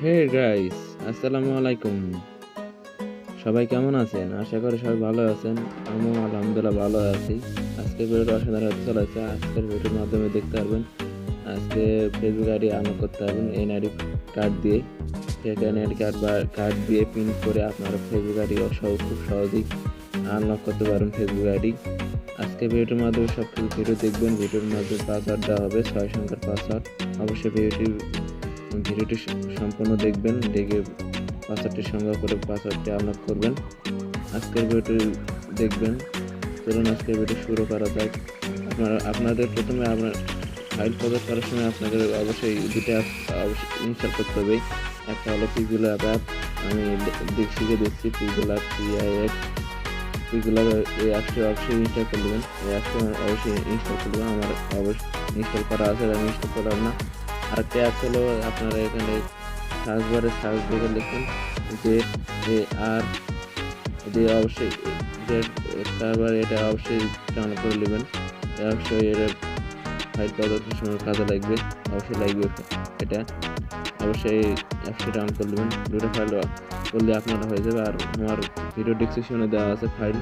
Hey guys, আসসালামু আলাইকুম। সবাই কেমন আছেন? আশা করি সবাই ভালো আছেন। আমিও আলহামদুলিল্লাহ ভালো আছি। আজকের ভিডিওটা অসাধারণ হতে চলেছে। আজকের ভিডিওর মাধ্যমে দেখতে পারবেন আজকে ফেসবুক আইডি আনলক করতে পারবেন এনআইডি কার্ড দিয়ে। ফেক এনআইডি কার্ড দিয়ে প্রিন্ট করে আপনারা ফেসবুক আইডি খুব সহজেই আনলক করতে পারেন ফেসবুক আইডি। আজকে ভিডিওর মাধ্যমে সব কিছু ভিডিও দেখবেন। ভিডিওর মাধ্যমে পাসওয়ার্ড দেওয়া হবে 6 সংখ্যার পাসওয়ার্ড। অবশ্যই ভিডিওটি সম্পূর্ণ দেখবেন, দেখে পাসওয়ার্ডটি সংগ্রহ করে পাসওয়ার্ডটি আনলক করবেন। আজকের ভিডিওটি দেখবেন। চলুন আজকের ভিডিও শুরু করা যাক। আপনাদের প্রথমে আপনার ফাইল প্রজেক্ট করার সময় আপনাদের অবশ্যই দুটো অ্যাপ অবশ্যই ইনস্টল করতে হবে। একটা হলো পিগুলো অ্যাপ। আমি শিখে দিচ্ছি পিগুলো PIX। পিগুলো এই অ্যাপটি অবশ্যই ইনস্টল করে দেবেন। এই অ্যাপটি অবশ্যই ইনস্টল করে দেবেন। আমার অবশ্যই ইনস্টল করা আছে, আমি ইনস্টল করলাম না। আরেকটা অ্যাপ হলো আপনারা এখানে সার্চ বারে সার্চ দিয়ে লিখুন ZAR, দিয়ে অবশ্যই তারপর এটা অবশ্যই ডাউনলোড করে নেবেন। অবশ্যই এটা ফাইল প্রজেক্টের সময় কাজে লাগবে, অবশ্যই লাগবে এটা। অবশ্যই অ্যাপসটি ডাউনলোড করে নেবেন। দুটো ফাইল করলে আপনারা হয়ে যাবে। আর আমার ভিডিও ডিসক্রিপশনে দেওয়া আছে ফাইল,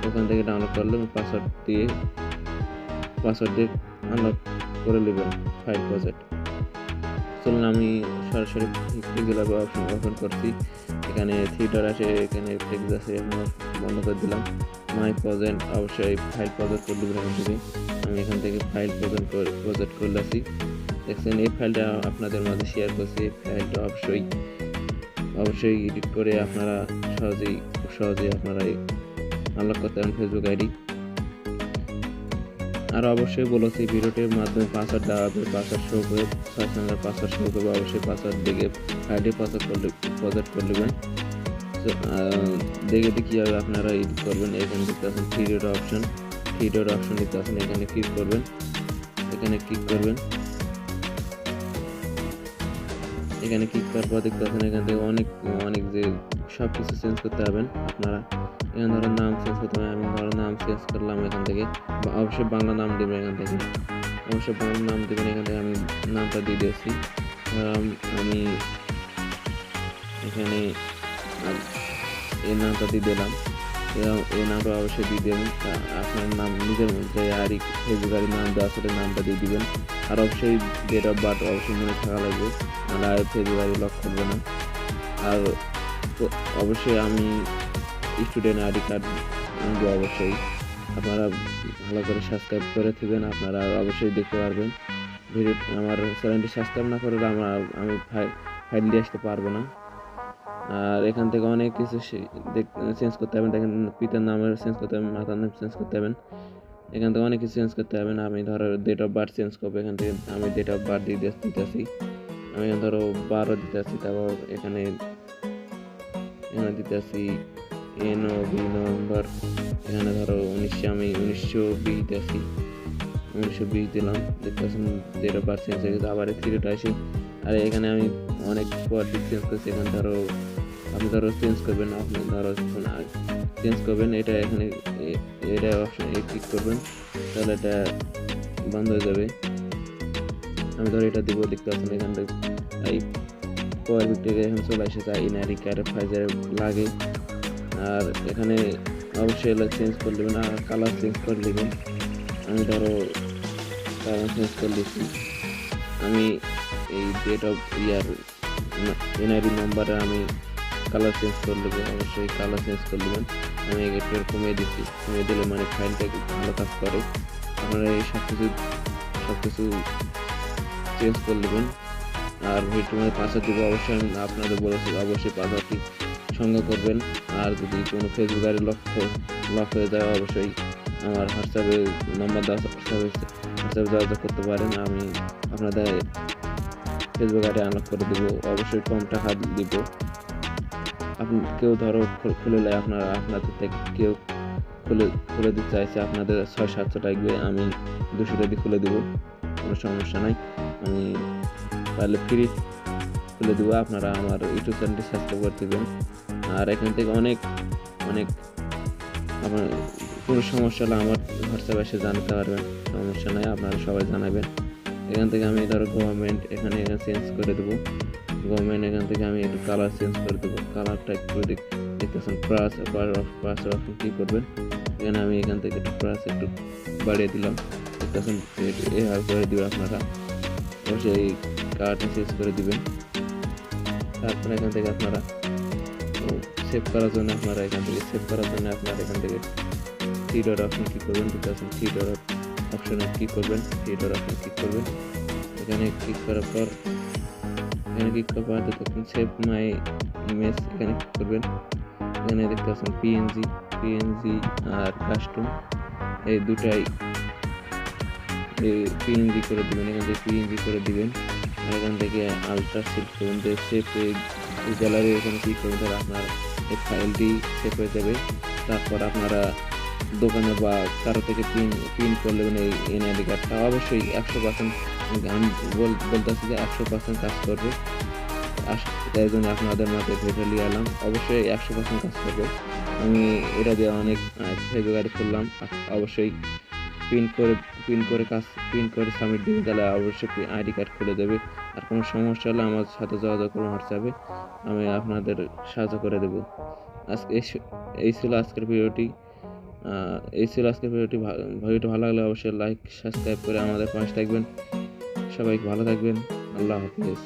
ওখান থেকে ডাউনলোড করলে পাসওয়ার্ড দিয়ে আনলক করে নেবেন ফাইল প্রজেক্ট। চলুন আমি সরাসরি পিক্সেল অপশন ওপেন করছি। এখানে থিয়েটার আছে, এখানে টেক্সট আছে, আমরা বন্ধ করে দিলাম। মাই প্রজেক্ট অবশ্যই ফাইল প্রজেক্ট করে দেবেন। এখান থেকে আমি এখান থেকে ফাইল প্রজেক্ট করে আসি। দেখছেন এই ফাইলটা আপনাদের মাঝে শেয়ার করছি। এই ফাইলটা অবশ্যই এডিট করে আপনারা খুব সহজেই আপনারা আনলক করতে পারেন ফেসবুক আইডি। আর অবশ্যই বলেছি ভিডিওটির মাধ্যমে পাসওয়ার্ড দেওয়া হবে, পাসওয়ার্ড শো করে 6 সংখ্যার পাসওয়ার্ড শো করবে। অবশ্যই পাসওয়ার্ড দেখে আইডি পাসওয়ার্ড প্রজেক্ট করে নেবেন। দেখে কীভাবে আপনারা এডিট করবেন। এখানে দেখতে পাচ্ছেন থ্রি ডট অপশন দেখতে পাচ্ছেন, এখানে ক্লিক করবেন। এখানে ক্লিক করার পর দেখতে পাচ্ছেন এখান থেকে অনেক যে সব কিছু চেঞ্জ করতে পারবেন আপনারা। এখানে ধরো নাম চেঞ্জ করতে হবে। আমি ধরো নাম চেঞ্জ করলাম এখান থেকে। অবশ্যই বাংলা নাম দেবেন এখান থেকে। অবশ্যই বাংলা নাম দেবেন এখান থেকে। আমি নামটা দিয়ে দিয়েছি। আমি এখানে এই নামটা দিয়ে দিলাম। এই নামটা অবশ্যই দিয়ে দেবেন। আপনার নাম নিজের মধ্যে ফেসবুক আইডির নাম দেওয়া আসলে নামটা দিয়ে দিবেন। আর অবশ্যই ডেট অফ বার্থ অবশ্যই মনে থাকা লাগবে, নাহলে আর ফেসবুক আইডি লক করবে না। আর অবশ্যই আমি স্টুডেন্ট আইডি কার্ড আনবো। অবশ্যই আপনারা ভালো করে সাবস্ক্রাইব করে থাকবেন, আপনারা অবশ্যই দেখতে পারবেন। আমার চ্যানেলটি সাবস্ক্রাইব না করলে আমি ফাইল দিয়ে আসতে পারবো না। আর এখান থেকে অনেক কিছু চেঞ্জ করতে হবে। দেখেন পিতার নামের চেঞ্জ করতে হবে, মাতার নাম চেঞ্জ করতে হবে। এখান থেকে অনেক কিছু চেঞ্জ করতে হবে। আমি ধরো ডেট অফ বার্থ চেঞ্জ করবো। এখান থেকে আমি ডেট অফ বার্থ দিতেছি। আমি এখানে ধরো 12 দিতে আসি। তারপর এখানে দিতে আসি নভেম্বর। এখানে ধরো 1920 দিতে আসি। 1920 দিলাম। দেখতে পাচ্ছেন ডেট অফ বার্থ চেঞ্জ হয়ে গেছে। আবার থ্রিটা আসি। আর এখানে আমি অনেক পর চেঞ্জ করছি। এখানে ধরো আপনি চেঞ্জ করবেন, আপনি চেঞ্জ করবেন। এটা এখানে এটা অপশন ক্লিক করবেন, তাহলে এটা বন্ধ হয়ে যাবে। আমি এটা দিব। দেখতে পাচ্ছেন এখান থেকে এই পরের থেকে এখন চলে এসেছে এনআইডি কার্ড ফাইজার লাগে। আর এখানে অবশ্যই চেঞ্জ করে দেবেন আর কালার চেঞ্জ করে দেবেন। আমি কালার চেঞ্জ করে দিচ্ছি। আমি এই ডেট অফ এনআইডি নাম্বারে আমি কালার চেঞ্জ করে দেবো। অবশ্যই কালার চেঞ্জ করে দেবেন। আমি একটু কমিয়ে দিলে মানে ফাইলটা ভালো কাজ করে। আপনারা এই সব কিছু চেঞ্জ করে দেবেন। আর ভিডিওর পাসওয়ার্ড দেবো। অবশ্যই আমি আপনাদের বলেছি অবশ্যই পাসওয়ার্ডটি সংগ্রহ করবেন। আর যদি কোনো ফেসবুক আইডি লক হয়ে যায় অবশ্যই আমার হোয়াটসঅ্যাপে নাম্বার দেওয়া, হোয়াটসঅ্যাপে যোগাযোগ করতে পারেন। আমি আপনাদের ফেসবুক আইডি আনলক করে দেবো। অবশ্যই কম টাকা দিব। আপনি কেউ ধরো খুলে নেয়, আপনাদের থেকে কেউ খুলে দিতে চাইছে, আপনাদের 600-700 লাগবে। আমি 200 টাকা খুলে দেবো, কোনো সমস্যা নাই। আমি তাহলে ফ্রি খুলে দেবো। আপনারা আমার ইউটিউব চ্যানেলটি সাবস্ক্রাইব করে দেবেন। আর এখান থেকে অনেক আপনার কোনো সমস্যা হলে আমার হোয়াটসঅ্যাপে এসে জানাতে পারবেন, সমস্যা নাই। আপনারা সবাই জানাবেন। এখান থেকে আমি ধরো গভর্নমেন্ট এখানে চেঞ্জ করে দেবো। গভর্নমেন্ট এখান থেকে আমি একটু কালার চেঞ্জ করে দেবো। কালারটা একটু দেখতেছেন প্লাস অপশন কি করবেন, এখানে আমি এখান থেকে একটু প্লাস একটু বাড়িয়ে দিলাম। দেখতেছেন এভাবে করে দিবেন আপনারা, অবশ্যই এই কালারটা চেঞ্জ করে দিবেন। তারপরে এখান থেকে আপনারা সেভ করার জন্য আপনারা এখান থেকে থ্রি ডট অপশন ক্লিক করবেন। দেখতেছেন থ্রি ডট অপশনে ক্লিক করবেন, এখানে ক্লিক করার পর দেখুন সেভ মাই ইমেজ, এখানে ক্লিক করবেন। এখানে দেখতে পাচ্ছেন পিএনজি আর কাস্টম এই দুটাই পিএনজি করে দিবেন। এখান থেকে পিএনজি করে দিবেন আর এখান থেকে আলট্রা সেভ করবেন। যে সেভ গ্যালারি এখানে ক্লিক করবেন, তাহলে আপনার এই ফাইলটি সেভ হয়ে যাবে। তারপর আপনারা দোকানে বা কারো থেকে পিন করে নেবেন এই এনআইডি কার্ডটা। অবশ্যই 100% আমি বলতেছি যে 100% কাজ করবে। তাই জন্য আপনাদের মাঝে ভিডিও নিয়ে এলাম, অবশ্যই 100% কাজ করবে। আমি এটা দিয়ে অনেক ফেসবুক আইডি খুললাম, অবশ্যই পিন করে সাবমিট দিবে, তাহলে অবশ্যই আইডি কার্ড খুলে দেবে। আর কোনো সমস্যা হলে আমার সাথে যোগাযোগ করুন হোয়াটসঅ্যাপে, আমি আপনাদের সাহায্য করে দেবো। আজকে এই ছিল আজকের ভিডিওটি। ভিডিওটি ভালো লাগলে অবশ্যই লাইক সাবস্ক্রাইব করে আমাদের পাশে থাকবেন। সবাই ভালো থাকবেন। আল্লাহ হাফিজ।